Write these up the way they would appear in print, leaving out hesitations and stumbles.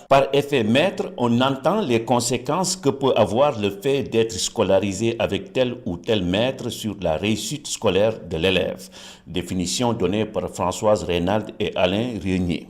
Par effet maître, on entend les conséquences que peut avoir le fait d'être scolarisé avec tel ou tel maître sur la réussite scolaire de l'élève. Définition donnée par Françoise Reynald et Alain Régnier.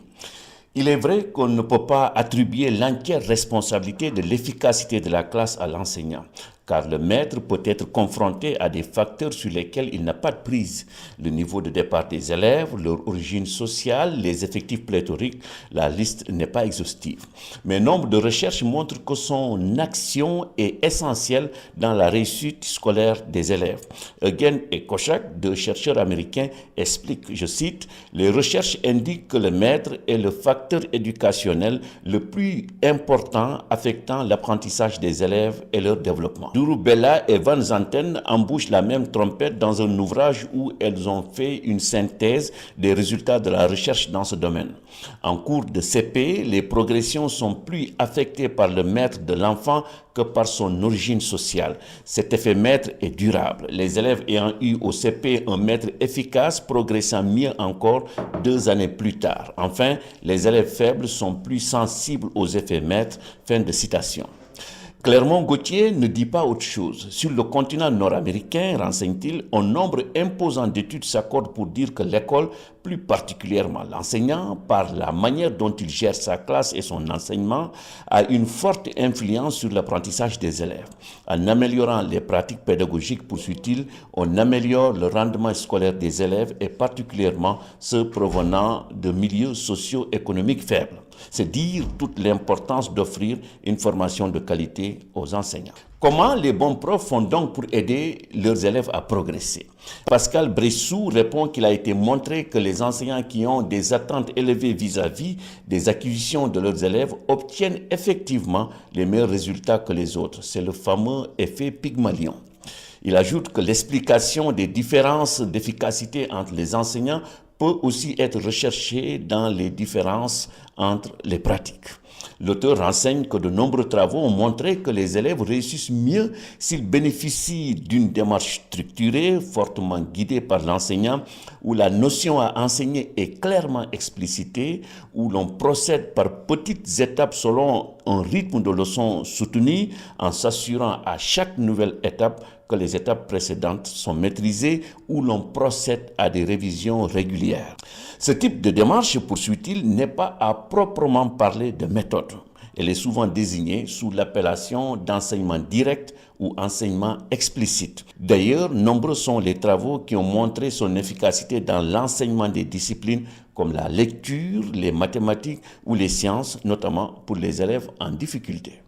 Il est vrai qu'on ne peut pas attribuer l'entière responsabilité de l'efficacité de la classe à l'enseignant, car le maître peut être confronté à des facteurs sur lesquels il n'a pas de prise. Le niveau de départ des élèves, leur origine sociale, les effectifs pléthoriques, la liste n'est pas exhaustive. Mais nombre de recherches montrent que son action est essentielle dans la réussite scolaire des élèves. Eugen et Kochak, deux chercheurs américains, expliquent, je cite, « Les recherches indiquent que le maître est le facteur éducationnel le plus important affectant l'apprentissage des élèves et leur développement. » Dourou Bella et Van Zanten embouchent la même trompette dans un ouvrage où elles ont fait une synthèse des résultats de la recherche dans ce domaine. En cours de CP, les progressions sont plus affectées par le maître de l'enfant que par son origine sociale. Cet effet maître est durable. Les élèves ayant eu au CP un maître efficace progressant mieux encore 2 années plus tard. Enfin, les élèves faibles sont plus sensibles aux effets maîtres. Fin de citation. Clermont-Gautier ne dit pas autre chose. Sur le continent nord-américain, renseigne-t-il, un nombre imposant d'études s'accordent pour dire que l'école, plus particulièrement l'enseignant, par la manière dont il gère sa classe et son enseignement, a une forte influence sur l'apprentissage des élèves. En améliorant les pratiques pédagogiques, poursuit-il, on améliore le rendement scolaire des élèves et particulièrement ceux provenant de milieux socio-économiques faibles. C'est dire toute l'importance d'offrir une formation de qualité aux enseignants. Comment les bons profs font donc pour aider leurs élèves à progresser? Pascal Bressou répond qu'il a été montré que les enseignants qui ont des attentes élevées vis-à-vis des acquisitions de leurs élèves obtiennent effectivement les meilleurs résultats que les autres. C'est le fameux effet Pygmalion. Il ajoute que l'explication des différences d'efficacité entre les enseignants peut aussi être recherchée dans les différences entre les pratiques. L'auteur renseigne que de nombreux travaux ont montré que les élèves réussissent mieux s'ils bénéficient d'une démarche structurée, fortement guidée par l'enseignant, où la notion à enseigner est clairement explicitée, où l'on procède par petites étapes selon un rythme de leçon soutenu, en s'assurant à chaque nouvelle étape que les étapes précédentes sont maîtrisées, où l'on procède à des révisions régulières. Ce type de démarche, poursuit-il, n'est pas à proprement parler de méthode. Elle est souvent désignée sous l'appellation d'enseignement direct ou enseignement explicite. D'ailleurs, nombreux sont les travaux qui ont montré son efficacité dans l'enseignement des disciplines comme la lecture, les mathématiques ou les sciences, notamment pour les élèves en difficulté.